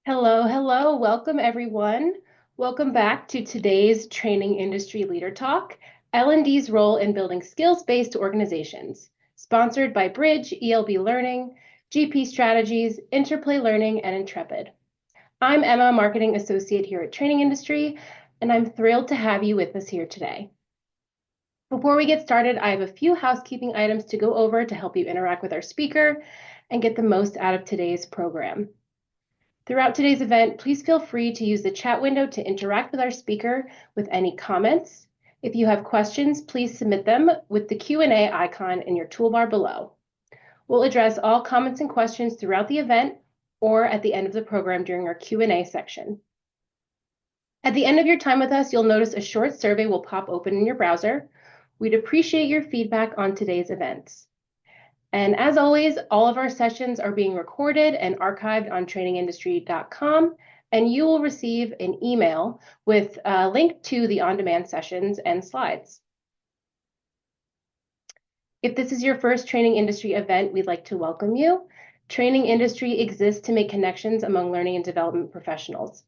Hello, hello. Welcome, everyone. Welcome back to today's Training Industry Leader Talk, L&D's role in building skills-based organizations, sponsored by Bridge, ELB Learning, GP Strategies, Interplay Learning, and Intrepid. I'm Emma, Marketing Associate here at Training Industry, and I'm thrilled to have you with us here today. Before we get started, I have a few housekeeping items to go over to help you interact with our speaker and get the most out of today's program. Throughout today's event, please feel free to use the chat window to interact with our speaker with any comments. If you have questions, please submit them with the Q&A icon in your toolbar below. We'll address all comments and questions throughout the event or at the end of the program during our Q&A section. At the end of your time with us, you'll notice a short survey will pop open in your browser. We'd appreciate your feedback on today's events. And as always, all of our sessions are being recorded and archived on trainingindustry.com, and you will receive an email with a link to the on-demand sessions and slides. If this is your first Training Industry event, we'd like to welcome you. Training Industry exists to make connections among learning and development professionals.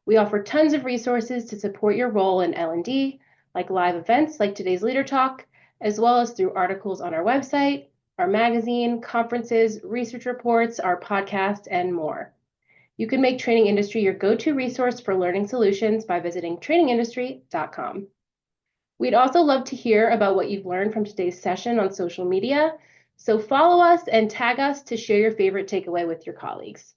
We offer tons of resources to support your role in L&D, like live events like today's Leader Talk, as well as through articles on our website, our magazine, conferences, research reports, our podcast, and more. You can make Training Industry your go-to resource for learning solutions by visiting trainingindustry.com. We'd also love to hear about what you've learned from today's session on social media, so follow us and tag us to share your favorite takeaway with your colleagues.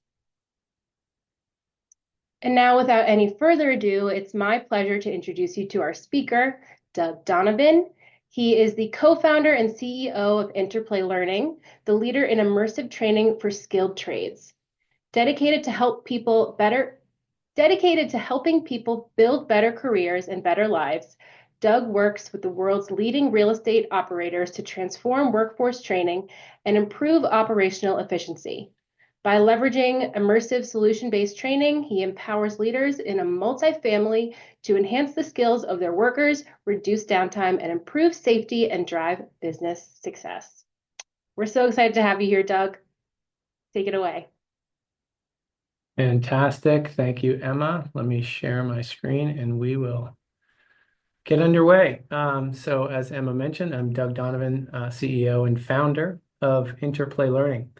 And now, without any further ado, it's my pleasure to introduce you to our speaker, Doug Donovan. He is the co-founder and CEO of Interplay Learning, the leader in immersive training for skilled trades. Dedicated to helping people build better careers and better lives, Doug works with the world's leading real estate operators to transform workforce training and improve operational efficiency. By leveraging immersive solution-based training, he empowers leaders in a multifamily to enhance the skills of their workers, reduce downtime, and improve safety and drive business success. We're so excited to have you here, Doug. Take it away. Fantastic. Thank you, Emma. Let me share my screen and we will get underway. So as Emma mentioned, I'm Doug Donovan, CEO and founder of Interplay Learning.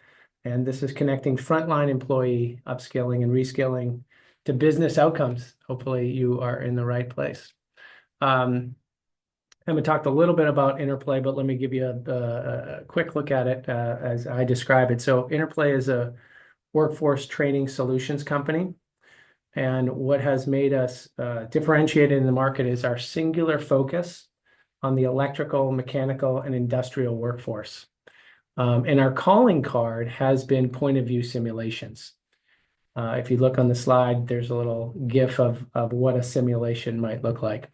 And this is connecting frontline employee upskilling and reskilling to business outcomes. Hopefully you are in the right place. Emma talked a little bit about Interplay, but let me give you a quick look at it as I describe it. So Interplay is a workforce training solutions company. And what has made us differentiated in the market is our singular focus on the electrical, mechanical, and industrial workforce. And our calling card has been point of view simulations. If you look on the slide, there's a little GIF of what a simulation might look like.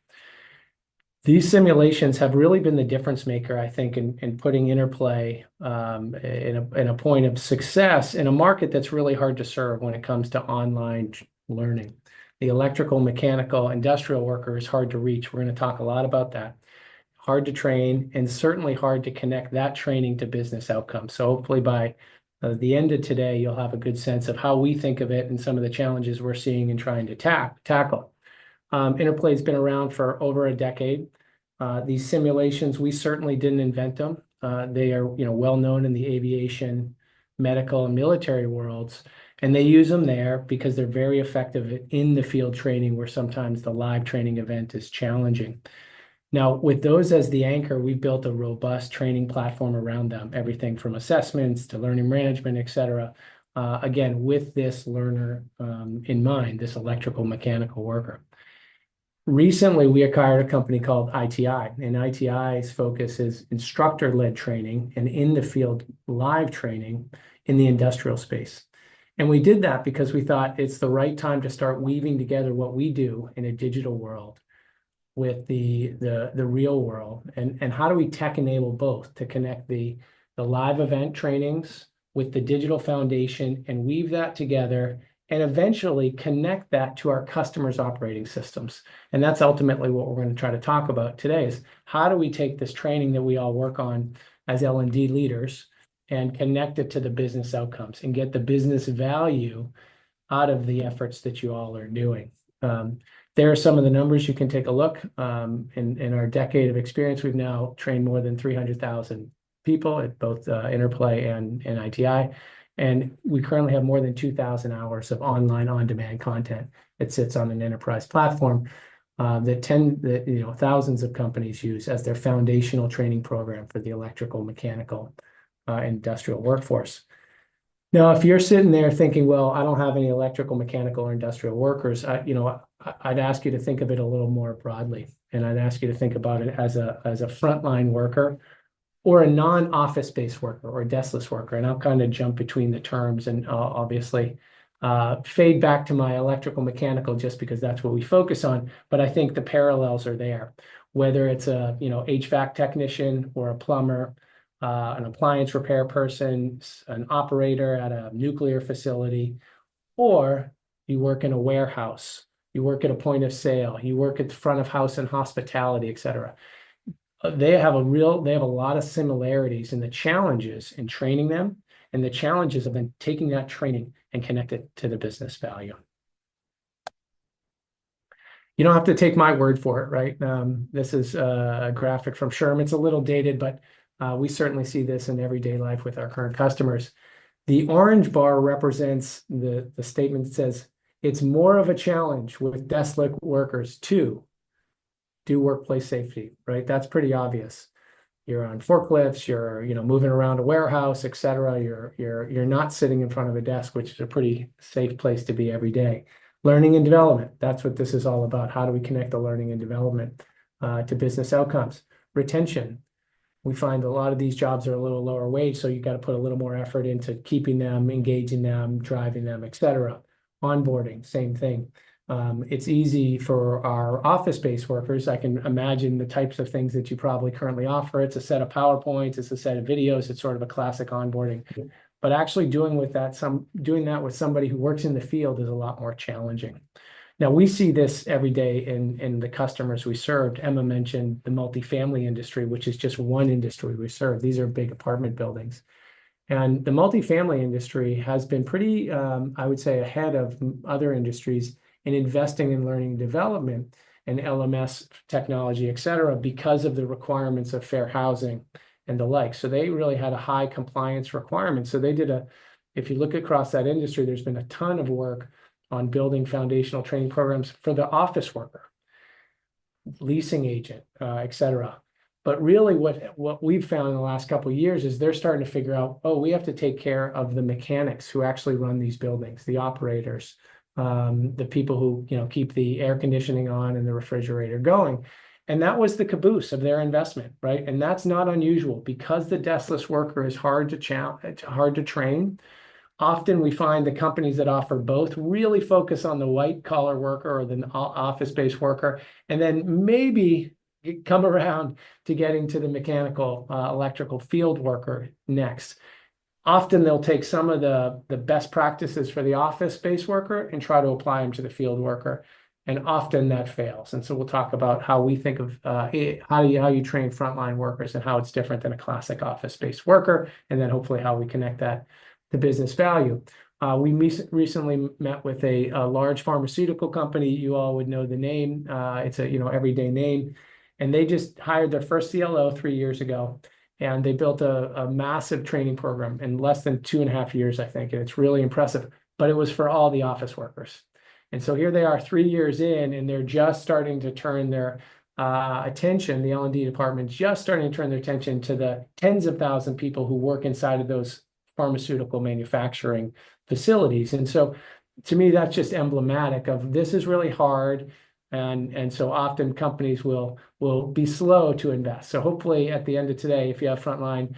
These simulations have really been the difference maker, I think, in putting Interplay in a point of success in a market that's really hard to serve when it comes to online learning. The electrical, mechanical, industrial worker is hard to reach. We're going to talk a lot about that. Hard to train, and certainly hard to connect that training to business outcomes. So hopefully by the end of today, you'll have a good sense of how we think of it and some of the challenges we're seeing and trying to tackle. Interplay has been around for over a decade. These simulations, we certainly didn't invent them. They are, well known in the aviation, medical, and military worlds, and they use them there because they're very effective in the field training where sometimes the live training event is challenging. Now, with those as the anchor, we've built a robust training platform around them, everything from assessments to learning management, et cetera. Again, with this learner in mind, this electrical mechanical worker. Recently, we acquired a company called ITI, and ITI's focus is instructor-led training and in the field live training in the industrial space. And we did that because we thought it's the right time to start weaving together what we do in a digital world with the real world, and how do we tech enable both to connect the live event trainings with the digital foundation and weave that together and eventually connect that to our customers' operating systems. And that's ultimately what we're going to try to talk about today is how do we take this training that we all work on as L&D leaders and connect it to the business outcomes and get the business value out of the efforts that you all are doing. There are some of the numbers you can take a look. In our decade of experience, we've now trained more than 300,000 people at both Interplay and ITI. And we currently have more than 2,000 hours of online on-demand content that sits on an enterprise platform that thousands of companies use as their foundational training program for the electrical, mechanical, industrial workforce. Now, if you're sitting there thinking, well, I don't have any electrical, mechanical, or industrial workers, I'd ask you to think of it a little more broadly, and I'd ask you to think about it as a frontline worker or a non-office-based worker or a deskless worker. And I'll kind of jump between the terms and obviously fade back to my electrical mechanical just because that's what we focus on. But I think the parallels are there, whether it's a HVAC technician or a plumber, an appliance repair person, an operator at a nuclear facility, or you work in a warehouse, you work at a point of sale, you work at the front of house and hospitality, et cetera. They have a lot of similarities in the challenges in training them and the challenges of then taking that training and connect it to the business value. You don't have to take my word for it, right? This is a graphic from SHRM. It's a little dated, but we certainly see this in everyday life with our current customers. The orange bar represents the statement that says, it's more of a challenge with deskless workers to do workplace safety, right? That's pretty obvious. You're on forklifts, you're moving around a warehouse, et cetera. You're not sitting in front of a desk, which is a pretty safe place to be every day. Learning and development, that's what this is all about. How do we connect the learning and development to business outcomes? Retention. We find a lot of these jobs are a little lower wage, so you got to put a little more effort into keeping them, engaging them, driving them, et cetera. Onboarding, same thing. It's easy for our office-based workers. I can imagine the types of things that you probably currently offer. It's a set of PowerPoints, it's a set of videos, it's sort of a classic onboarding. But actually doing that with somebody who works in the field is a lot more challenging. Now, we see this every day in the customers we served. Emma mentioned the multifamily industry, which is just one industry we serve. These are big apartment buildings. And the multifamily industry has been pretty, I would say, ahead of other industries in investing in learning and development and LMS technology, et cetera, because of the requirements of fair housing and the like. So they really had a high compliance requirement. So they if you look across that industry, there's been a ton of work on building foundational training programs for the office worker, leasing agent, et cetera. But really what we've found in the last couple of years is they're starting to figure out, oh, we have to take care of the mechanics who actually run these buildings, the operators, the people who keep the air conditioning on and the refrigerator going. And that was the caboose of their investment, right? And that's not unusual because the deskless worker is hard to train. Often we find the companies that offer both really focus on the white collar worker or the office-based worker, and then maybe come around to getting to the mechanical, electrical field worker next. Often they'll take some of the best practices for the office-based worker and try to apply them to the field worker. And often that fails. And so we'll talk about how we think of how you train frontline workers and how it's different than a classic office-based worker, and then hopefully how we connect that to business value. We recently met with a large pharmaceutical company. You all would know the name. It's a everyday name. And they just hired their first CLO 3 years ago. And they built a massive training program in less than 2.5 years, I think. And it's really impressive. But it was for all the office workers. And so here they are 3 years in, and they're just starting to turn their attention, the L&D department, just starting to turn their attention to the tens of thousands of people who work inside of those pharmaceutical manufacturing facilities. And so to me, that's just emblematic of this is really hard. And so often companies will be slow to invest. So hopefully at the end of today, if you have frontline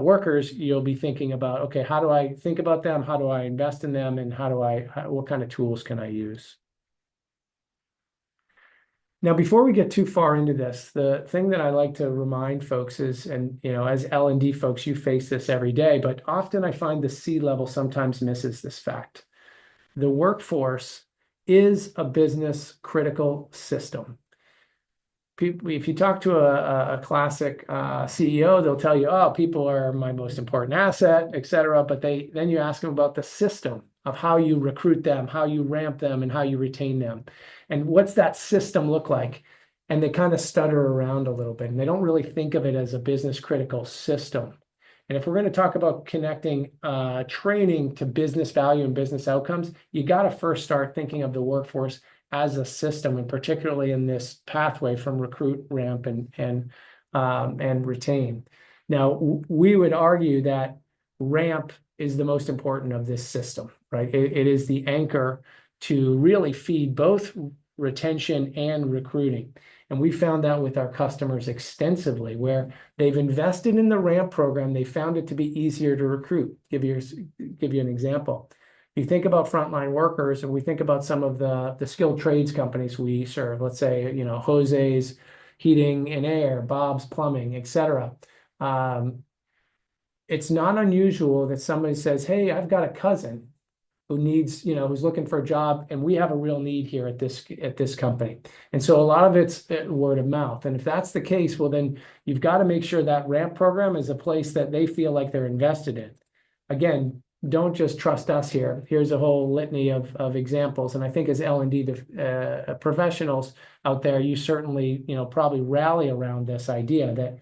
workers, you'll be thinking about, okay, how do I think about them? How do I invest in them? And what kind of tools can I use? Now, before we get too far into this, the thing that I like to remind folks is, and as L&D folks, you face this every day, but often I find the C-level sometimes misses this fact. The workforce is a business critical system. If you talk to a classic CEO, they'll tell you, oh, people are my most important asset, et cetera. But then you ask them about the system of how you recruit them, how you ramp them, and how you retain them. And what's that system look like? And they kind of stutter around a little bit, and they don't really think of it as a business critical system. And if we're going to talk about connecting training to business value and business outcomes, you got to first start thinking of the workforce as a system, and particularly in this pathway from recruit, ramp, and retain. Now, we would argue that ramp is the most important of this system, right? It is the anchor to really feed both retention and recruiting. And we found that with our customers extensively, where they've invested in the ramp program, they found it to be easier to recruit. Give you an example. You think about frontline workers, and we think about some of the skilled trades companies we serve. Let's say, Jose's Heating and Air, Bob's Plumbing, etc. It's not unusual that somebody says, "Hey, I've got a cousin who needs, who's looking for a job, and we have a real need here at this company." And so a lot of it's word of mouth. And if that's the case, well, then you've got to make sure that ramp program is a place that they feel like they're invested in. Again, don't just trust us here. Here's a whole litany of examples. And I think as L&D professionals out there, you certainly, probably rally around this idea that,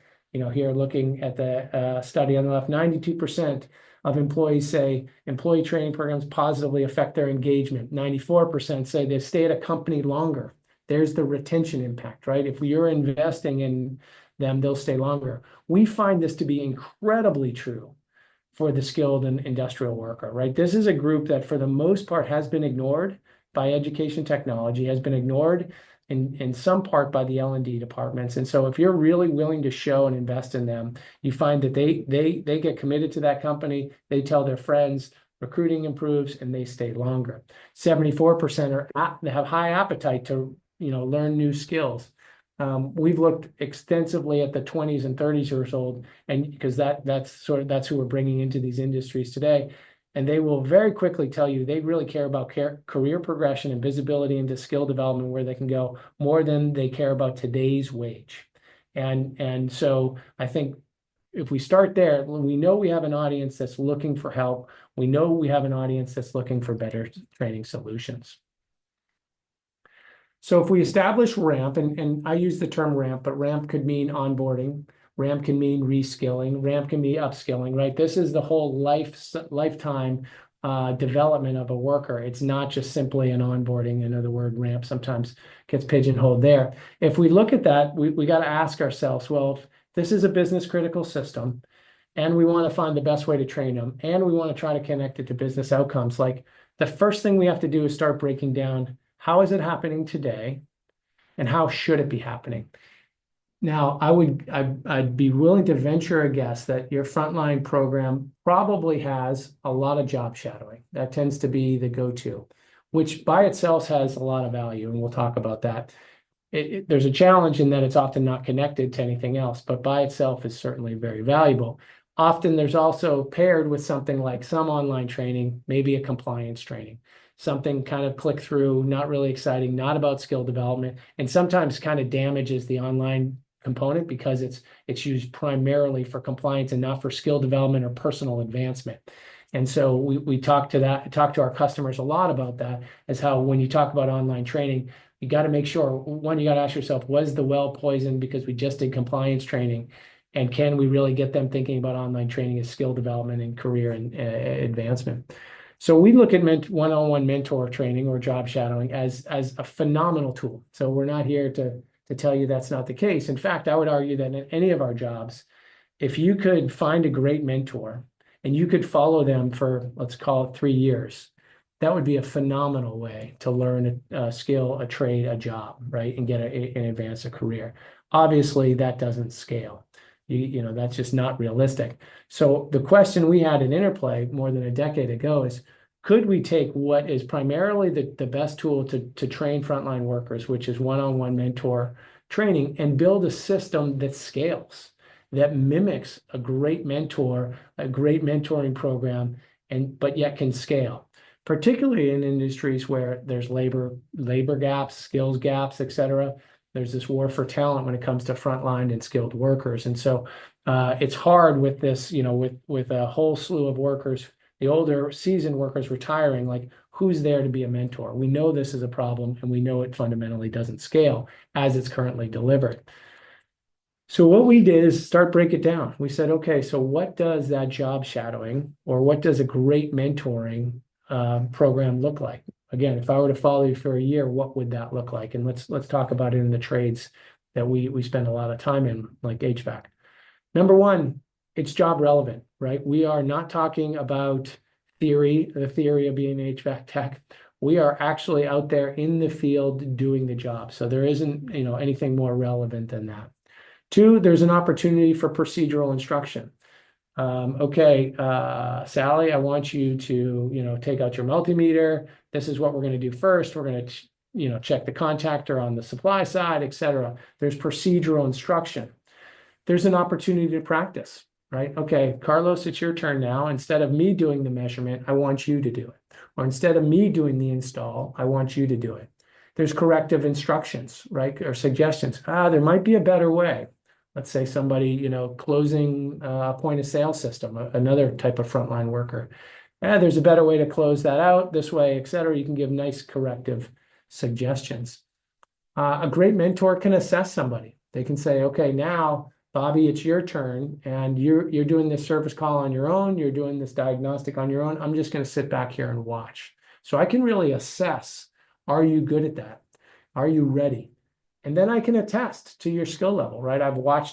here looking at the study on the left, 92% of employees say employee training programs positively affect their engagement. 94% say they stay at a company longer. There's the retention impact, right? If you're investing in them, they'll stay longer. We find this to be incredibly true for the skilled and industrial worker, right? This is a group that for the most part has been ignored by education technology, has been ignored in some part by the L&D departments. And so if you're really willing to show and invest in them, you find that they get committed to that company, they tell their friends, recruiting improves, and they stay longer. 74% have high appetite to learn new skills. We've looked extensively at the 20s and 30s years old, and because that's who we're bringing into these industries today. And they will very quickly tell you they really care about career progression and visibility into skill development where they can go more than they care about today's wage. And so I think if we start there, we know we have an audience that's looking for help. We know we have an audience that's looking for better training solutions. So if we establish ramp, and I use the term ramp, but ramp could mean onboarding, ramp can mean reskilling, ramp can be upskilling, right? This is the whole lifetime development of a worker. It's not just simply an onboarding. Another word, ramp, sometimes gets pigeonholed there. If we look at that, we got to ask ourselves, well, if this is a business critical system, and we want to find the best way to train them, and we want to try to connect it to business outcomes, like the first thing we have to do is start breaking down how is it happening today, and how should it be happening? Now, I'd be willing to venture a guess that your frontline program probably has a lot of job shadowing. That tends to be the go-to, which by itself has a lot of value, and we'll talk about that. There's a challenge in that it's often not connected to anything else, but by itself is certainly very valuable. Often there's also paired with something like some online training, maybe a compliance training, something kind of click through, not really exciting, not about skill development, and sometimes kind of damages the online component because it's used primarily for compliance and not for skill development or personal advancement. And so we talk to our customers a lot about that, as how when you talk about online training, you got to make sure, one, you got to ask yourself, was the well poisoned because we just did compliance training? And can we really get them thinking about online training as skill development and career and advancement? So we look at one-on-one mentor training or job shadowing as a phenomenal tool. So we're not here to tell you that's not the case. In fact, I would argue that in any of our jobs, if you could find a great mentor and you could follow them for, let's call it 3 years, that would be a phenomenal way to learn a skill, a trade, a job, right? And get and advance a career. Obviously, that doesn't scale. That's just not realistic. So the question we had in Interplay more than a decade ago is, could we take what is primarily the best tool to train frontline workers, which is one-on-one mentor training, and build a system that scales, that mimics a great mentor, a great mentoring program, but yet can scale, particularly in industries where there's labor gaps, skills gaps, et cetera. There's this war for talent when it comes to frontline and skilled workers. And so it's hard with this, with a whole slew of workers the older seasoned workers retiring, like who's there to be a mentor? We know this is a problem, and we know it fundamentally doesn't scale as it's currently delivered. So what we did is break it down. We said, okay, so what does that job shadowing, or what does a great mentoring program look like? Again, if I were to follow you for a year, what would that look like? And let's talk about it in the trades that we spend a lot of time in, like HVAC. Number one, it's job relevant, right? We are not talking about theory, the theory of being an HVAC tech. We are actually out there in the field doing the job. So there isn't, anything more relevant than that. Two, there's an opportunity for procedural instruction. Okay, Sally, I want you to, take out your multimeter. This is what we're going to do first. We're going to, check the contactor on the supply side, et cetera. There's procedural instruction. There's an opportunity to practice, right? Okay, Carlos, it's your turn now. Instead of me doing the measurement, I want you to do it. Or instead of me doing the install, I want you to do it. There's corrective instructions, right? Or suggestions. There might be a better way. Let's say somebody, closing a point of sale system, another type of frontline worker. There's a better way to close that out this way, et cetera. You can give nice corrective suggestions. A great mentor can assess somebody. They can say, okay, now, Bobby, it's your turn, and you're doing this service call on your own. You're doing this diagnostic on your own. I'm just going to sit back here and watch. So I can really assess, are you good at that? Are you ready? And then I can attest to your skill level, right?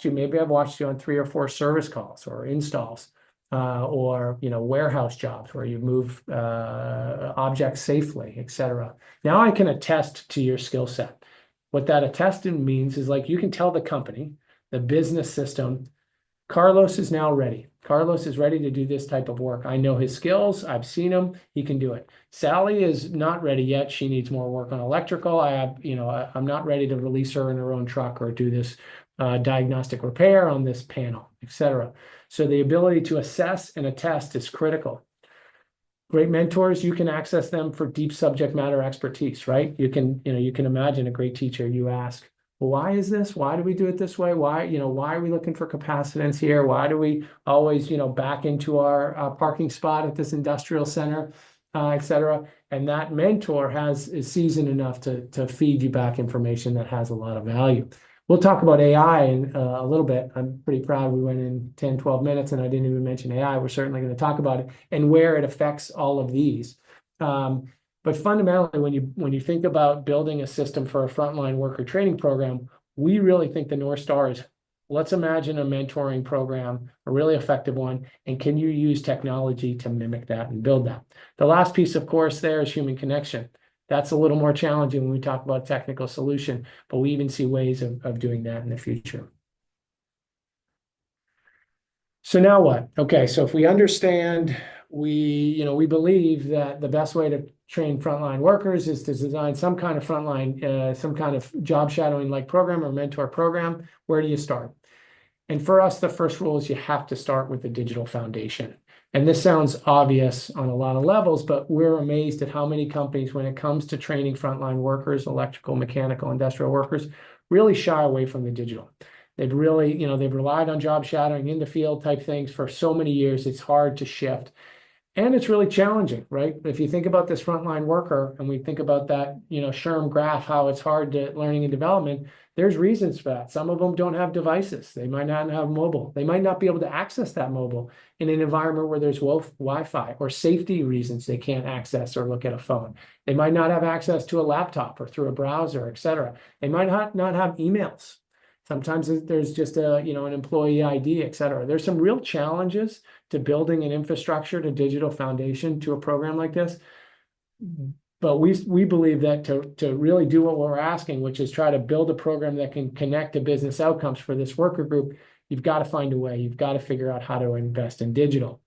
Maybe I've watched you on 3 or 4 service calls or installs, or warehouse jobs where you move objects safely, et cetera. Now I can attest to your skill set. What that attesting means is, like, you can tell the company, the business system, Carlos is now ready. Carlos is ready to do this type of work. I know his skills. I've seen him. He can do it. Sally is not ready yet. She needs more work on electrical. I'm not ready to release her in her own truck or do this diagnostic repair on this panel, et cetera. So the ability to assess and attest is critical. Great mentors, you can access them for deep subject matter expertise, right? You can imagine a great teacher. You ask, well, why is this? Why do we do it this way? Why are we looking for capacitance here? Why do we always, back into our parking spot at this industrial center, et cetera? And that mentor is seasoned enough to feed you back information that has a lot of value. We'll talk about AI in a little bit. I'm pretty proud we went in 10, 12 minutes and I didn't even mention AI. We're certainly going to talk about it and where it affects all of these. But fundamentally, when you think about building a system for a frontline worker training program, we really think the North Star is, let's imagine a mentoring program, a really effective one, and can you use technology to mimic that and build that? The last piece, of course, there is human connection. That's a little more challenging when we talk about technical solution, but we even see ways of doing that in the future. So now what? Okay, so if we understand, we believe that the best way to train frontline workers is to design some kind of frontline, some kind of job shadowing like program or mentor program. Where do you start? And for us, the first rule is you have to start with the digital foundation. And this sounds obvious on a lot of levels, but we're amazed at how many companies, when it comes to training frontline workers, electrical, mechanical, industrial workers, really shy away from the digital. They've really, they've relied on job shadowing in the field type things for so many years. It's hard to shift. And it's really challenging, right? If you think about this frontline worker and we think about that, SHRM graph, how it's hard to learning and development, there's reasons for that. Some of them don't have devices. They might not have mobile. They might not be able to access that mobile in an environment where there's Wi-Fi, or safety reasons they can't access or look at a phone. They might not have access to a laptop or through a browser, et cetera. They might not have emails. Sometimes there's just an employee ID, et cetera. There's some real challenges to building an infrastructure to digital foundation to a program like this. But we believe that to really do what we're asking, which is try to build a program that can connect to business outcomes for this worker group, you've got to find a way. You've got to figure out how to invest in digital.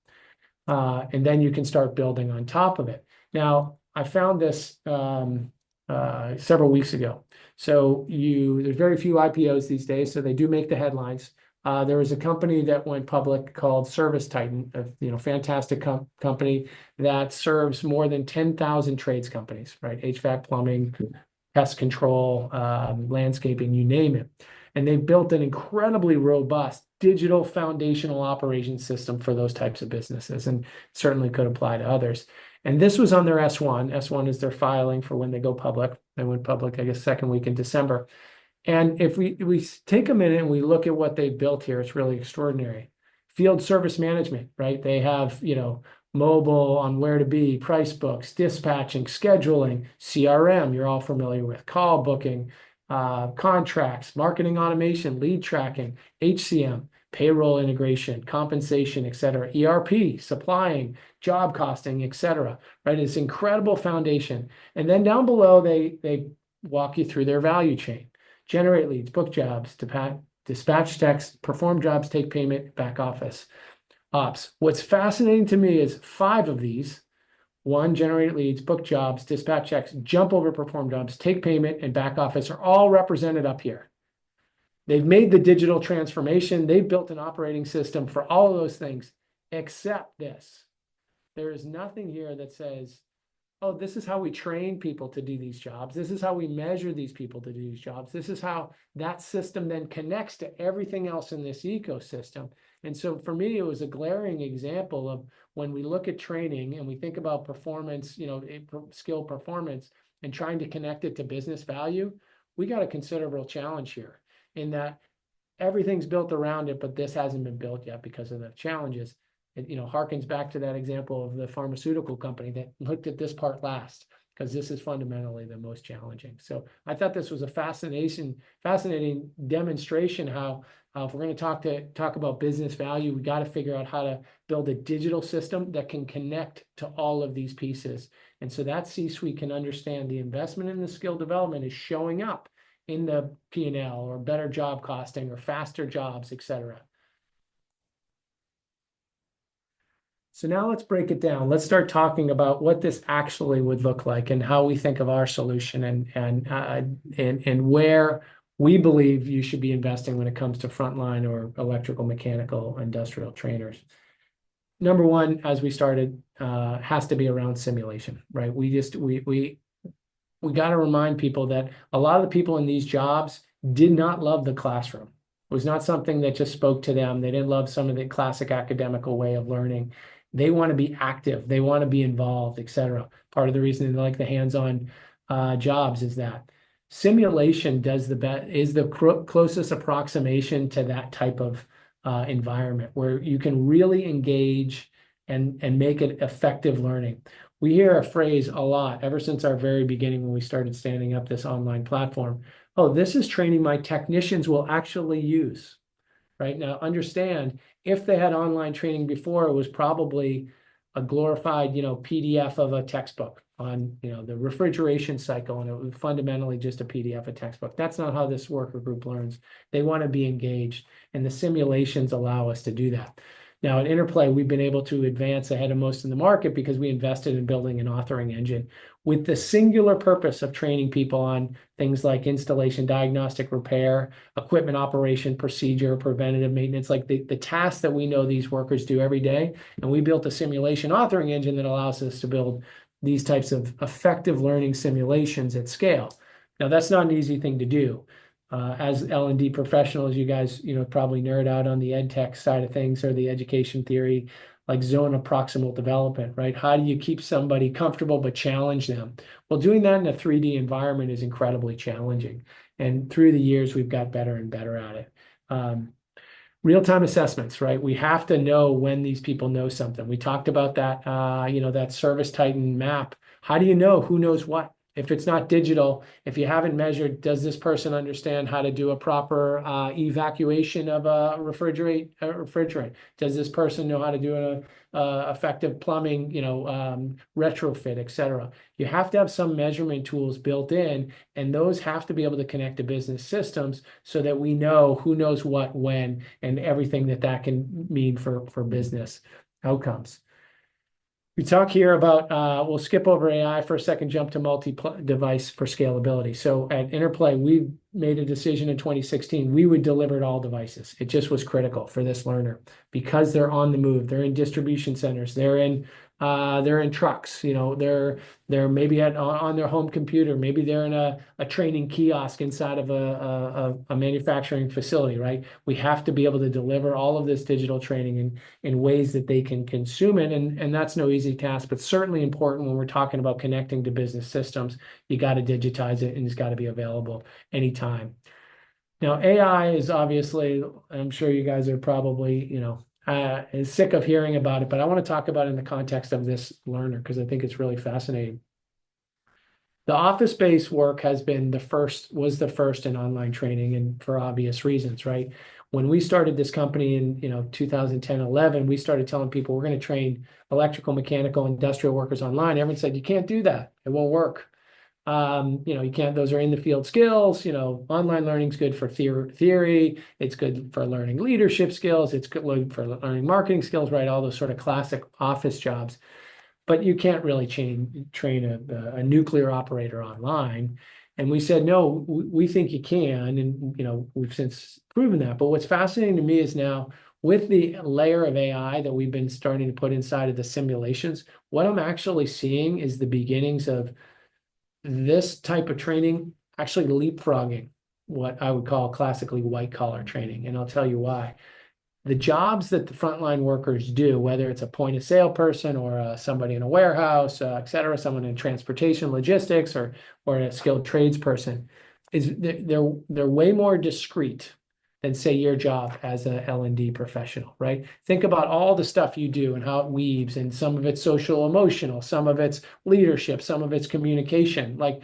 And then you can start building on top of it. Now, I found this several weeks ago. So there's very few IPOs these days, so they do make the headlines. There was a company that went public called Service Titan, a fantastic company that serves more than 10,000 trades companies, right? HVAC, plumbing, pest control, landscaping, you name it. And they built an incredibly robust digital foundational operation system for those types of businesses, and certainly could apply to others. And this was on their S1. S1 is their filing for when they go public. They went public, I guess, second week in December. And if we take a minute and we look at what they built here, it's really extraordinary. Field service management, right? They have, mobile on where to be, price books, dispatching, scheduling, CRM, you're all familiar with, call booking, contracts, marketing automation, lead tracking, HCM, payroll integration, compensation, et cetera, ERP, supplying, job costing, et cetera, right? It's incredible foundation. And then down below, they walk you through their value chain. Generate leads, book jobs, dispatch texts, perform jobs, take payment, back office ops. What's fascinating to me is 5 of these: 1, generate leads, book jobs, dispatch checks, jump over, perform jobs, take payment, and back office are all represented up here. They've made the digital transformation. They've built an operating system for all of those things, except this. There is nothing here that says, oh, this is how we train people to do these jobs. This is how we measure these people to do these jobs. This is how that system then connects to everything else in this ecosystem. And so for me, it was a glaring example of when we look at training and we think about performance, skill performance, and trying to connect it to business value, we got a considerable challenge here in that everything's built around it, but this hasn't been built yet because of the challenges. It harkens back to that example of the pharmaceutical company that looked at this part last, because this is fundamentally the most challenging. So I thought this was a fascinating demonstration how if we're going to talk about business value, we got to figure out how to build a digital system that can connect to all of these pieces. And so that C-suite can understand the investment in the skill development is showing up in the P&L or better job costing or faster jobs, et cetera. So now let's break it down. Let's start talking about what this actually would look like and how we think of our solution and where we believe you should be investing when it comes to frontline or electrical, mechanical, industrial trainers. Number one, as we started, has to be around simulation, right? We got to remind people that a lot of the people in these jobs did not love the classroom. It was not something that just spoke to them. They didn't love some of the classic academical way of learning. They want to be active. They want to be involved, et cetera. Part of the reason they like the hands-on jobs is that simulation is the closest approximation to that type of environment where you can really engage and make it effective learning. We hear a phrase a lot ever since our very beginning when we started standing up this online platform. Oh, this is training my technicians will actually use. Right now, understand if they had online training before, it was probably a glorified, PDF of a textbook on, the refrigeration cycle, and it was fundamentally just a PDF of textbook. That's not how this worker group learns. They want to be engaged, and the simulations allow us to do that. Now, at Interplay, we've been able to advance ahead of most in the market because we invested in building an authoring engine with the singular purpose of training people on things like installation, diagnostic, repair, equipment operation, procedure, preventative maintenance, like the tasks that we know these workers do every day. And we built a simulation authoring engine that allows us to build these types of effective learning simulations at scale. Now, that's not an easy thing to do. As L&D professionals, you guys, probably nerd out on the ed tech side of things or the education theory, like zone of proximal development, right? How do you keep somebody comfortable but challenge them? Well, doing that in a 3D environment is incredibly challenging. And through the years, we've got better and better at it. Real-time assessments, right? We have to know when these people know something. We talked about that, that service titan map. How do you know who knows what? If it's not digital, if you haven't measured, does this person understand how to do a proper evacuation of a refrigerant? Does this person know how to do an effective plumbing, retrofit, et cetera? You have to have some measurement tools built in, and those have to be able to connect to business systems so that we know who knows what, when, and everything that can mean for business outcomes. We talk here about, we'll skip over AI for a second, jump to multi-device for scalability. So at Interplay, we made a decision in 2016, we would deliver to all devices. It just was critical for this learner because they're on the move. They're in distribution centers. They're in They're in trucks, they're maybe on their home computer, maybe they're in a training kiosk inside of a manufacturing facility, right? We have to be able to deliver all of this digital training in ways that they can consume it. And that's no easy task, but certainly important when we're talking about connecting to business systems. You got to digitize it and it's got to be available anytime. Now, AI is obviously, I'm sure you guys are probably, sick of hearing about it, but I want to talk about it in the context of this learner because I think it's really fascinating. The office-based work was the first in online training, and for obvious reasons, right? When we started this company in 2010, 11, we started telling people we're going to train electrical, mechanical, industrial workers online. Everyone said, you can't do that. It won't work. You can't, those are in the field skills. Online learning is good for theory. It's good for learning leadership skills. It's good for learning marketing skills, right? All those sort of classic office jobs. But you can't really train a nuclear operator online. And we said, no, we think you can. And, we've since proven that. But what's fascinating to me is now with the layer of AI that we've been starting to put inside of the simulations, what I'm actually seeing is the beginnings of this type of training actually leapfrogging what I would call classically white collar training. And I'll tell you why. The jobs that the frontline workers do, whether it's a point of sale person or somebody in a warehouse, et cetera, someone in transportation logistics or a skilled trades person, they're way more discreet than say your job as a L&D professional, right? Think about all the stuff you do and how it weaves, and some of it's social emotional, some of it's leadership, some of it's communication. Like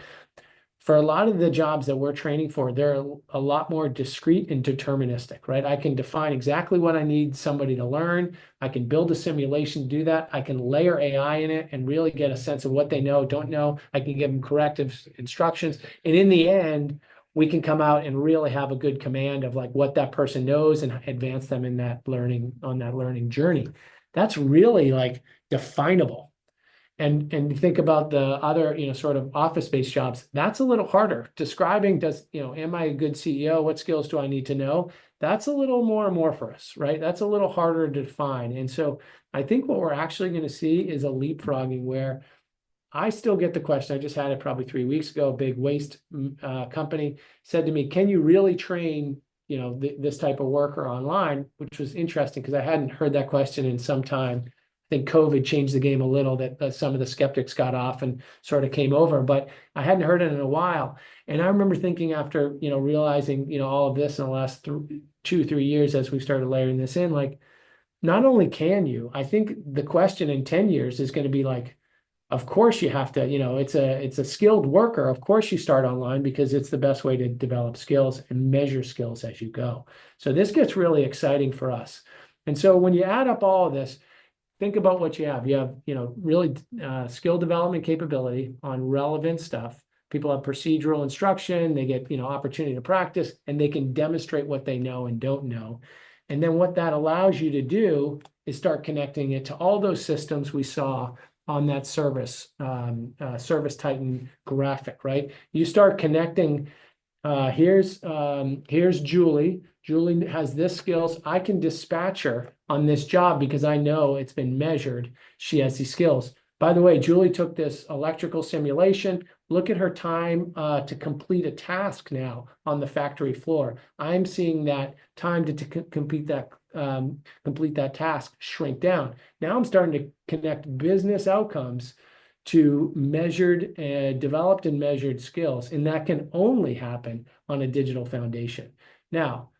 for a lot of the jobs that we're training for, they're a lot more discrete and deterministic, right? I can define exactly what I need somebody to learn. I can build a simulation to do that. I can layer AI in it and really get a sense of what they know, don't know. I can give them corrective instructions. And in the end, we can come out and really have a good command of like what that person knows and advance them in that learning journey. That's really like definable. And think about the other, sort of office-based jobs. That's a little harder. Describing am I a good CEO? What skills do I need to know? That's a little more amorphous, right? That's a little harder to define. And so I think what we're actually going to see is a leapfrogging where I still get the question. I just had it probably 3 weeks ago. A big waste company said to me, "Can you really train, this type of worker online?" Which was interesting because I hadn't heard that question in some time. I think COVID changed the game a little. That some of the skeptics got off and sort of came over, but I hadn't heard it in a while. And I remember thinking after realizing all of this in the last 2-3 years as we started layering this in, like not only can you, I think the question in 10 years is going to be like, of course you have to, it's a skilled worker. Of course you start online because it's the best way to develop skills and measure skills as you go. So this gets really exciting for us. And so when you add up all of this, think about what you have. You have, really skill development capability on relevant stuff. People have procedural instruction, they get, opportunity to practice, and they can demonstrate what they know and don't know. And then what that allows you to do is start connecting it to all those systems we saw on that service Titan graphic, right? You start connecting, here's Julie. Julie has this skills. I can dispatch her on this job because I know it's been measured. She has these skills. By the way, Julie took this electrical simulation. Look at her time to complete a task now on the factory floor. I'm seeing that time to complete that task shrink down. Now I'm starting to connect business outcomes to developed and measured skills, and that can only happen on a digital foundation. Now,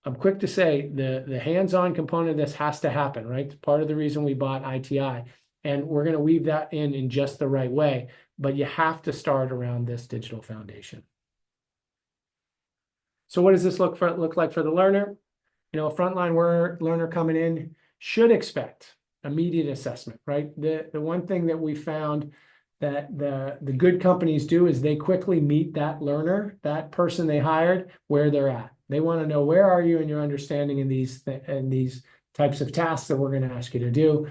I'm quick to say the hands-on component of this has to happen, right? It's part of the reason we bought ITI. And we're going to weave that in just the right way. But you have to start around this digital foundation. So what does this look like for the learner? A frontline learner coming in should expect immediate assessment, right? The one thing that we found that the good companies do is they quickly meet that learner, that person they hired, where they're at. They want to know, where are you in your understanding in these types of tasks that we're going to ask you to do.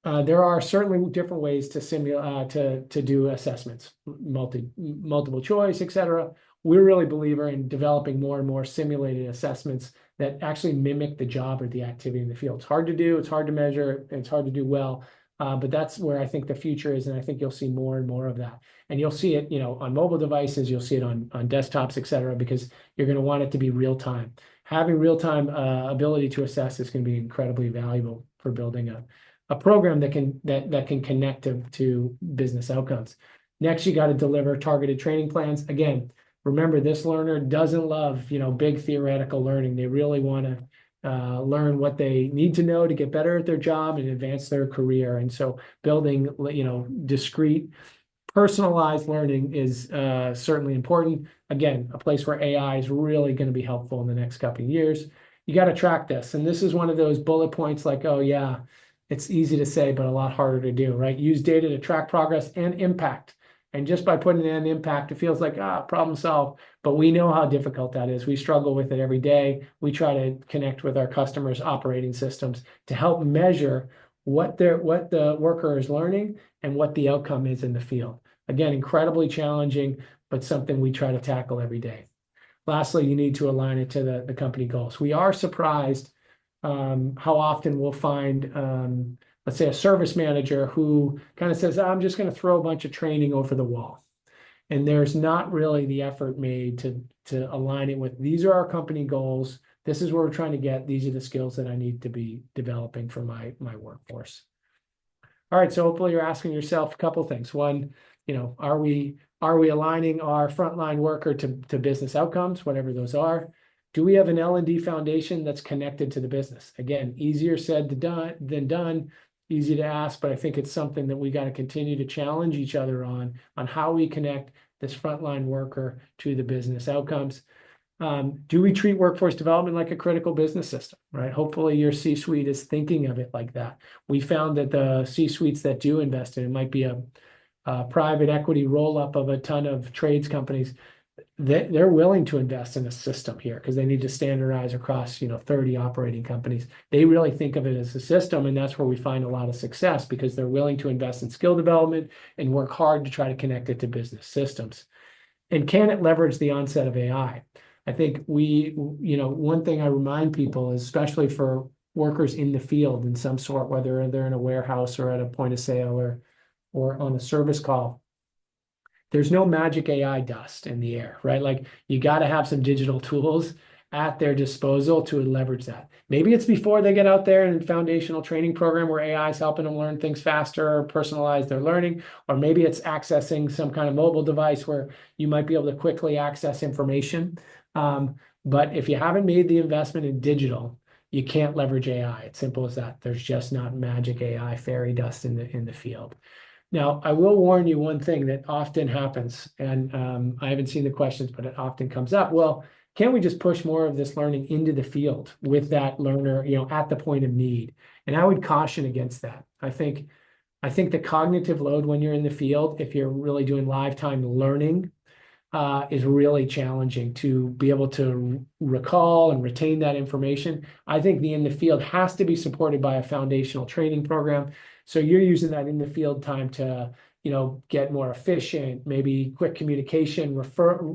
There are certainly different ways to do assessments, multiple choice, et cetera. we're really a believer in developing more and more simulated assessments that actually mimic the job or the activity in the field. It's hard to do, it's hard to measure, it's hard to do well, but that's where I think the future is, and I think you'll see more and more of that. And you'll see it, on mobile devices, you'll see it on desktops, et cetera, because you're going to want it to be real time. Having real time ability to assess is going to be incredibly valuable for building a program that can connect to business outcomes. Next, you got to deliver targeted training plans. Again, remember, this learner doesn't love, big theoretical learning. They really want to learn what they need to know to get better at their job and advance their career. And so building, discrete, personalized learning is certainly important. Again, a place where AI is really going to be helpful in the next couple of years. You got to track this. And this is one of those bullet points like, oh yeah, it's easy to say, but a lot harder to do, right? Use data to track progress and impact. And just by putting in impact, it feels like, problem solved. But we know how difficult that is. We struggle with it every day. We try to connect with our customers' operating systems to help measure what the worker is learning and what the outcome is in the field. Again, incredibly challenging, but something we try to tackle every day. Lastly, you need to align it to the company goals. We are surprised how often we'll find, let's say, a service manager who kind of says, I'm just going to throw a bunch of training over the wall. And there's not really the effort made to align it with, these are our company goals. This is where we're trying to get. These are the skills that I need to be developing for my workforce. All right, so hopefully you're asking yourself a couple of things. One, are we aligning our frontline worker to business outcomes, whatever those are? Do we have an L&D foundation that's connected to the business? Again, easier said than done, easy to ask, but I think it's something that we got to continue to challenge each other on how we connect this frontline worker to the business outcomes. Do we treat workforce development like a critical business system, right? Hopefully your C-suite is thinking of it like that. We found that the C-suites that do invest in it, might be a private equity roll-up of a ton of trades companies, they're willing to invest in a system here because they need to standardize across 30 operating companies. They really think of it as a system, and that's where we find a lot of success because they're willing to invest in skill development and work hard to try to connect it to business systems. And can it leverage the onset of AI? I think one thing I remind people is, especially for workers in the field in some sort, whether they're in a warehouse or at a point of sale or on a service call, there's no magic AI dust in the air, right? Like, you got to have some digital tools at their disposal to leverage that. Maybe it's before they get out there in a foundational training program where AI is helping them learn things faster or personalize their learning, or maybe it's accessing some kind of mobile device where you might be able to quickly access information. But if you haven't made the investment in digital, you can't leverage AI. It's simple as that. There's just not magic AI fairy dust in the field. Now, I will warn you one thing that often happens, and I haven't seen the questions, but it often comes up. Well, can't we just push more of this learning into the field with that learner, at the point of need? And I would caution against that. I think the cognitive load when you're in the field, if you're really doing live time learning, is really challenging to be able to recall and retain that information. I think the in the field has to be supported by a foundational training program. So you're using that in the field time to, get more efficient, maybe quick communication,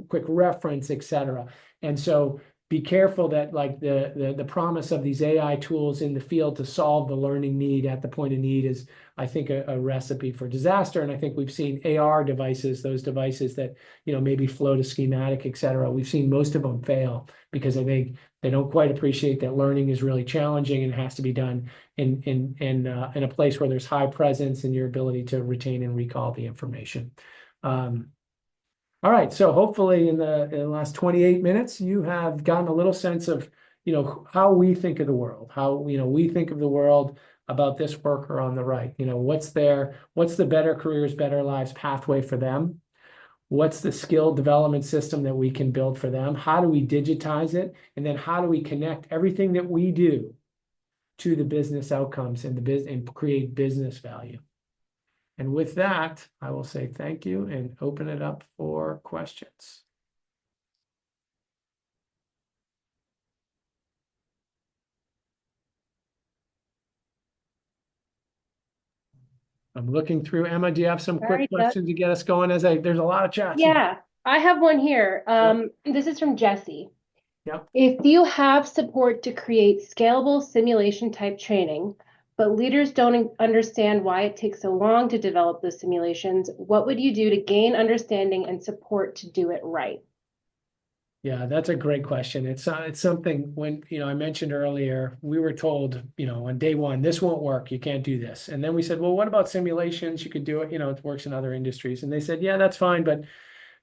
quick reference, et cetera. And so be careful that, like, the promise of these AI tools in the field to solve the learning need at the point of need is, I think, a recipe for disaster. And I think we've seen AR devices, those devices that, maybe float a schematic, et cetera. We've seen most of them fail because I think they don't quite appreciate that learning is really challenging and has to be done in a place where there's high presence and your ability to retain and recall the information. All right, so hopefully in the last 28 minutes, you have gotten a little sense of, how we think of the world, how, we think of the world about this worker on the right. What's the better careers, better lives pathway for them? What's the skill development system that we can build for them? How do we digitize it? And then how do we connect everything that we do to the business outcomes and create business value? And with that, I will say thank you and open it up for questions. I'm looking through. Emma, do you have some quick questions to get us going? There's a lot of chats. Yeah, I have one here. Yep. This is from Jesse. Yep. If you have support to create scalable simulation type training, but leaders don't understand why it takes so long to develop those simulations, what would you do to gain understanding and support to do it right? Yeah, that's a great question. It's something when, I mentioned earlier, we were told, on day one, this won't work. You can't do this. And then we said, well, what about simulations? You could do it, it works in other industries. And they said, yeah, that's fine, but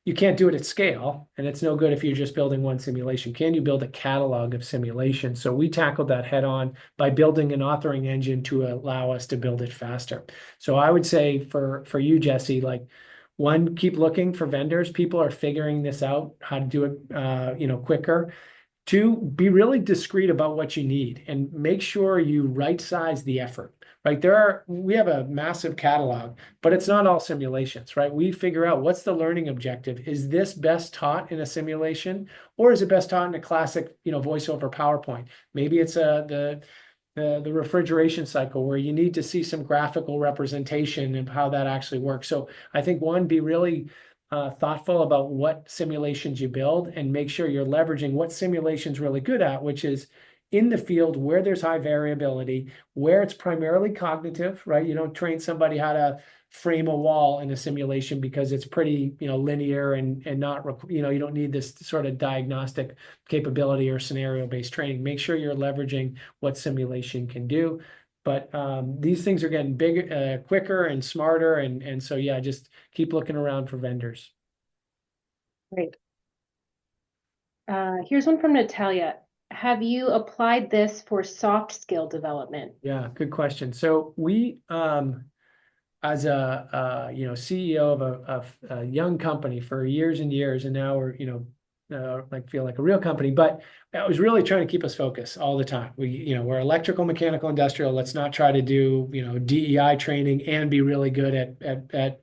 you can't do it at scale. And it's no good if you're just building one simulation. Can you build a catalog of simulations? So we tackled that head on by building an authoring engine to allow us to build it faster. So I would say for you, Jesse, like, one, keep looking for vendors. People are figuring this out, how to do it, quicker. Two, be really discreet about what you need and make sure you right size the effort, right? We have a massive catalog, but it's not all simulations, right? We figure out what's the learning objective. Is this best taught in a simulation, or is it best taught in a classic, voice over PowerPoint? Maybe it's the refrigeration cycle where you need to see some graphical representation of how that actually works. So I think one, be really thoughtful about what simulations you build and make sure you're leveraging what simulation's really good at, which is in the field where there's high variability, where it's primarily cognitive, right? You don't train somebody how to frame a wall in a simulation because it's pretty, linear and not, you don't need this sort of diagnostic capability or scenario-based training. Make sure you're leveraging what simulation can do. But these things are getting bigger, quicker and smarter. And so, yeah, just keep looking around for vendors. Great. Here's one from Natalia. Have you applied this for soft skill development? Yeah, good question. So we, as a CEO of a young company for years and years, and now we're feel like a real company, but I was really trying to keep us focused all the time. We're electrical, mechanical, industrial. Let's not try to do DEI training and be really good at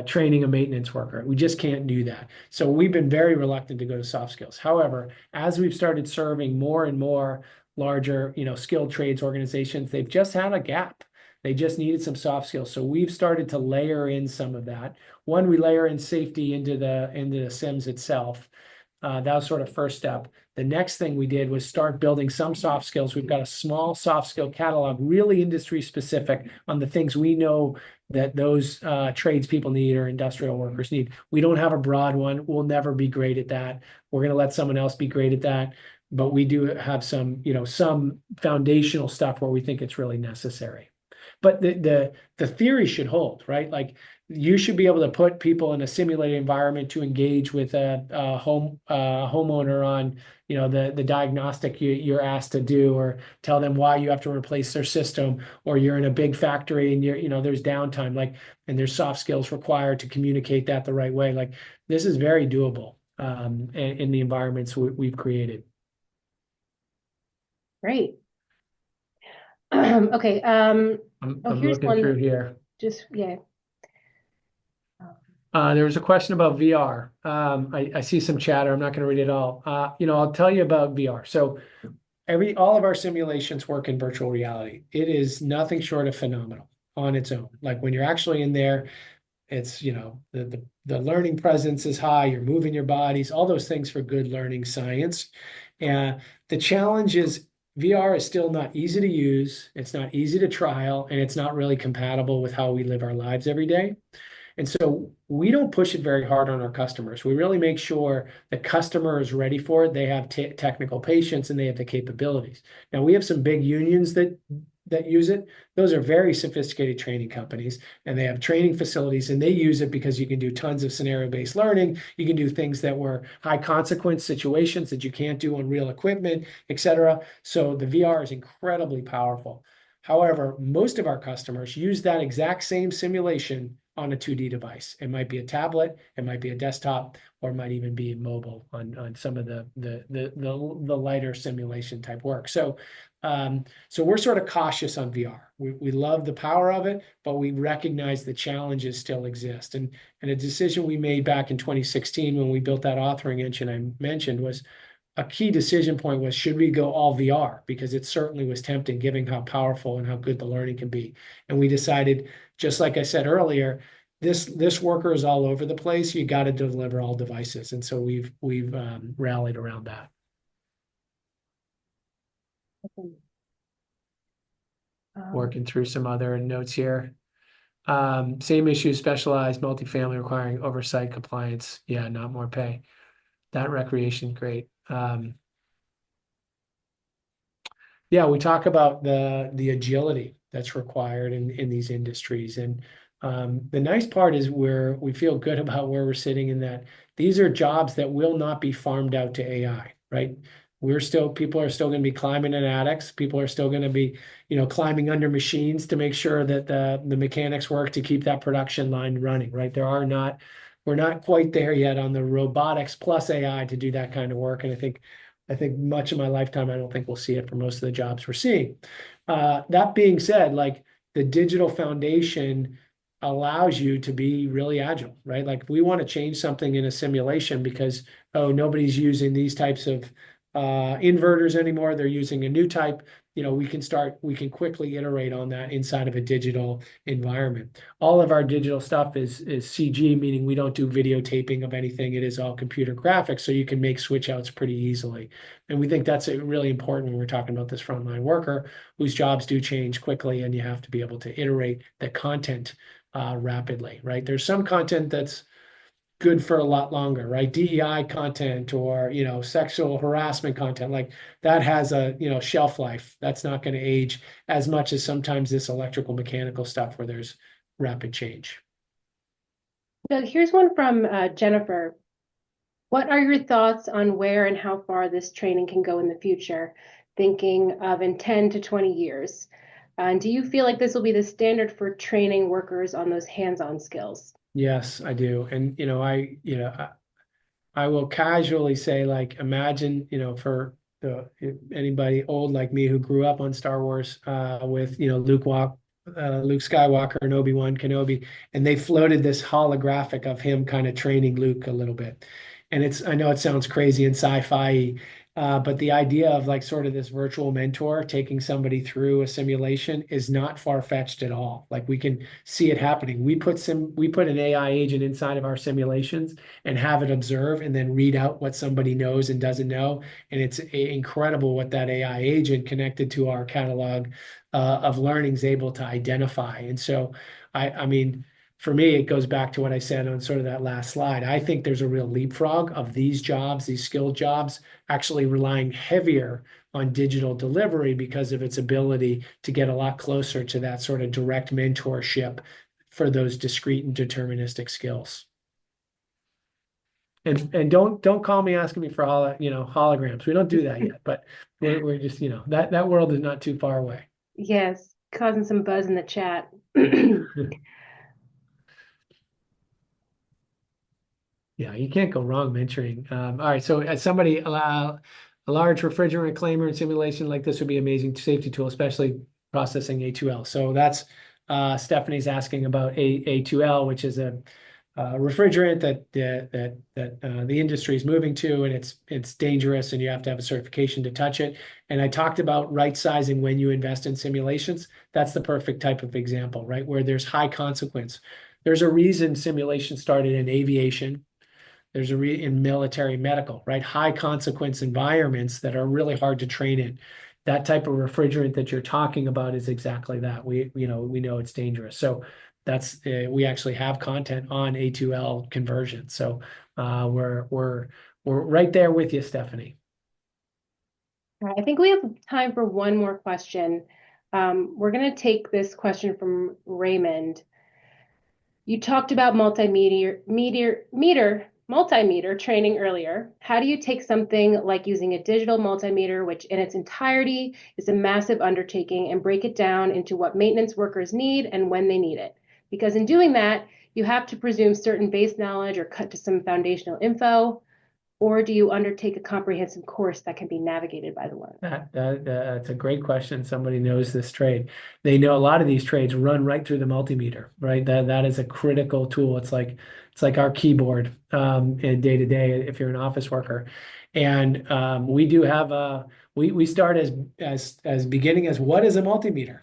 training a maintenance worker. We just can't do that. So we've been very reluctant to go to soft skills. However, as we've started serving more and more larger skilled trades organizations, they've just had a gap. They just needed some soft skills. So we've started to layer in some of that. One, we layer in safety into the Sims itself. That was sort of first step. The next thing we did was start building some soft skills. We've got a small soft skill catalog, really industry specific on the things we know that those tradespeople need or industrial workers need. We don't have a broad one. We'll never be great at that. We're going to let someone else be great at that. But we do have some foundational stuff where we think it's really necessary. But the theory should hold, right? Like, you should be able to put people in a simulated environment to engage with a homeowner on the diagnostic you're asked to do, or tell them why you have to replace their system, or you're in a big factory and there's downtime, like, and there's soft skills required to communicate that the right way. Like, this is very doable in the environments we've created. Great. Okay. I'm Here's looking through one. here. Just, yeah. There was a question about VR. I see some chatter. I'm not going to read it all. I'll tell you about VR. So all of our simulations work in virtual reality. It is nothing short of phenomenal on its own. Like, when you're actually in there, it's, the learning presence is high. You're moving your bodies, all those things for good learning science. And the challenge is VR is still not easy to use. It's not easy to trial, and it's not really compatible with how we live our lives every day. And so we don't push it very hard on our customers. We really make sure the customer is ready for it. They have technical patience and they have the capabilities. Now, we have some big unions that use it. Those are very sophisticated training companies, and they have training facilities, and they use it because you can do tons of scenario-based learning. You can do things that were high consequence situations that you can't do on real equipment, et cetera. So the VR is incredibly powerful. However, most of our customers use that exact same simulation on a 2D device. It might be a tablet, it might be a desktop, or it might even be mobile on some of the lighter simulation type work. So we're sort of cautious on VR. We love the power of it, but we recognize the challenges still exist. And a decision we made back in 2016 when we built that authoring engine I mentioned was a key decision point was, should we go all VR? Because it certainly was tempting, given how powerful and how good the learning can be. And we decided, just like I said earlier, this worker is all over the place. You got to deliver all devices, and so we've rallied around that. Working through some other notes here. Same issue, specialized multifamily requiring oversight, compliance. Yeah, not more pay. That recreation, great. Yeah, we talk about the agility that's required in these industries. And the nice part is we feel good about where we're sitting in that these are jobs that will not be farmed out to AI, right? People are still going to be climbing in attics. People are still going to be, climbing under machines to make sure that the mechanics work to keep that production line running, right? We're not quite there yet on the robotics plus AI to do that kind of work. And I think much of my lifetime, I don't think we'll see it for most of the jobs we're seeing. That being said, like the digital foundation allows you to be really agile, right? Like if we want to change something in a simulation because, oh, nobody's using these types of inverters anymore, they're using a new type, we can quickly iterate on that inside of a digital environment. All of our digital stuff is CG, meaning we don't do videotaping of anything. It is all computer graphics, so you can make switch outs pretty easily. And we think that's really important when we're talking about this frontline worker whose jobs do change quickly, and you have to be able to iterate the content rapidly, right? There's some content that's good for a lot longer, right? DEI content or, sexual harassment content, like that has a, shelf life. That's not going to age as much as sometimes this electrical mechanical stuff where there's rapid change. Doug, here's one from Jennifer. What are your thoughts on where and how far this training can go in the future, thinking of in 10 to 20 years? And do you feel like this will be the standard for training workers on those hands-on skills? Yes, I do. And, I will casually say, like, imagine, for anybody old like me who grew up on Star Wars with, Luke Skywalker and Obi-Wan Kenobi, and they floated this holographic of him kind of training Luke a little bit. And I know it sounds crazy and sci-fi, but the idea of like sort of this virtual mentor taking somebody through a simulation is not far-fetched at all. Like we can see it happening. We put an AI agent inside of our simulations and have it observe and then read out what somebody knows and doesn't know. And it's incredible what that AI agent connected to our catalog of learning is able to identify. And so, I mean, for me, it goes back to what I said on sort of that last slide. I think there's a real leapfrog of these jobs, these skilled jobs, actually relying heavier on digital delivery because of its ability to get a lot closer to that sort of direct mentorship for those discrete and deterministic skills. And don't call me asking me for holograms. We don't do that yet, but we're just, that world is not too far away. Yes, causing some buzz in the chat. Yeah, you can't go wrong mentoring. All right, so as somebody a large refrigerant reclaimer and simulation like this would be amazing safety tool, especially processing A2L. So that's Stephanie's asking about A2L, which is a refrigerant that the industry is moving to, and it's dangerous, and you have to have a certification to touch it. And I talked about right sizing when you invest in simulations. That's the perfect type of example, right? Where there's high consequence. There's a reason simulation started in aviation. There's in military medical, right? High consequence environments that are really hard to train in. That type of refrigerant that you're talking about is exactly that. We know it's dangerous. So that's we actually have content on A2L conversion. So we're right there with you, Stephanie. I think we have time for one more question. We're going to take this question from Raymond. You talked about multimeter training earlier. How do you take something like using a digital multimeter, which in its entirety is a massive undertaking, and break it down into what maintenance workers need and when they need it? Because in doing that, you have to presume certain base knowledge or cut to some foundational info. Or do you undertake a comprehensive course that can be navigated by the learner? That's a great question. Somebody knows this trade. They know a lot of these trades run right through the multimeter, right? That is a critical tool. It's like our keyboard in day to day if you're an office worker. And we do have we start as beginning as what is a multimeter?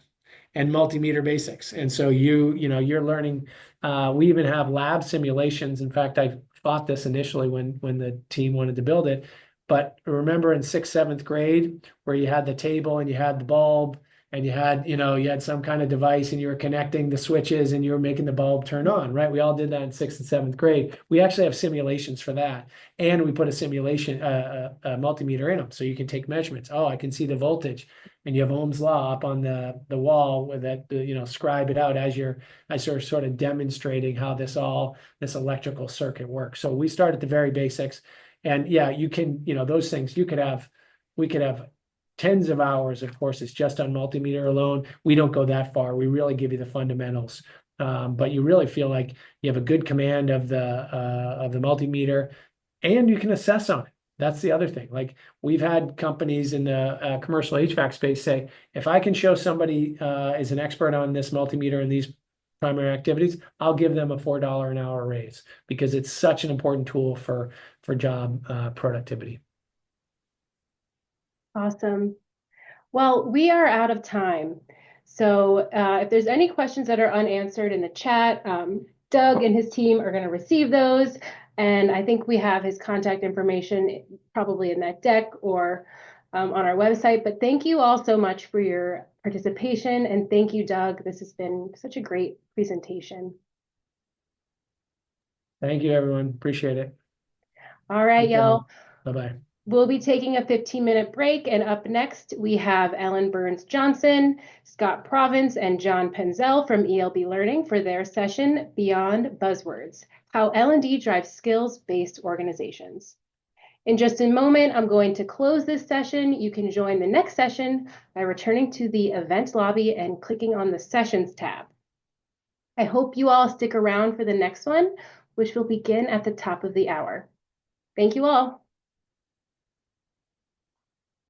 and multimeter basics. And so you're learning. We even have lab simulations. In fact, I thought this initially when the team wanted to build it. But remember in sixth, seventh grade, where you had the table and you had the bulb and you had some kind of device and you were connecting the switches and you were making the bulb turn on, right? We all did that in sixth and seventh grade. We actually have simulations for that. And we put a simulation, a multimeter in them so you can take measurements. Oh, I can see the voltage. And you have Ohm's law up on the wall with that, scribe it out as you're sort of demonstrating how this electrical circuit works. So we start at the very basics. And yeah, you can, those things we could have tens of hours of courses just on multimeter alone. We don't go that far. We really give you the fundamentals. But you really feel like you have a good command of the multimeter, and you can assess on it. That's the other thing. Like we've had companies in the commercial HVAC space say, if I can show somebody is an expert on this multimeter and these primary activities, I'll give them a $4 an hour raise because it's such an important tool for job productivity. Awesome. Well, we are out of time. So if there's any questions that are unanswered in the chat, Doug and his team are going to receive those. And I think we have his contact information probably in that deck or on our website. But thank you all so much for your participation. And thank you, Doug. This has been such a great presentation. Thank you, everyone. Appreciate it. All right, y'all. Bye-bye. We'll be taking a 15-minute break, and up next, we have Ellen Burns-Johnson, Scott Province, and John Penzel from ELB Learning for their session, Beyond Buzzwords, How L&D Drives Skills-Based Organizations. In just a moment, I'm going to close this session. You can join the next session by returning to the event lobby and clicking on the Sessions tab. I hope you all stick around for the next one, which will begin at the top of the hour. Thank you all.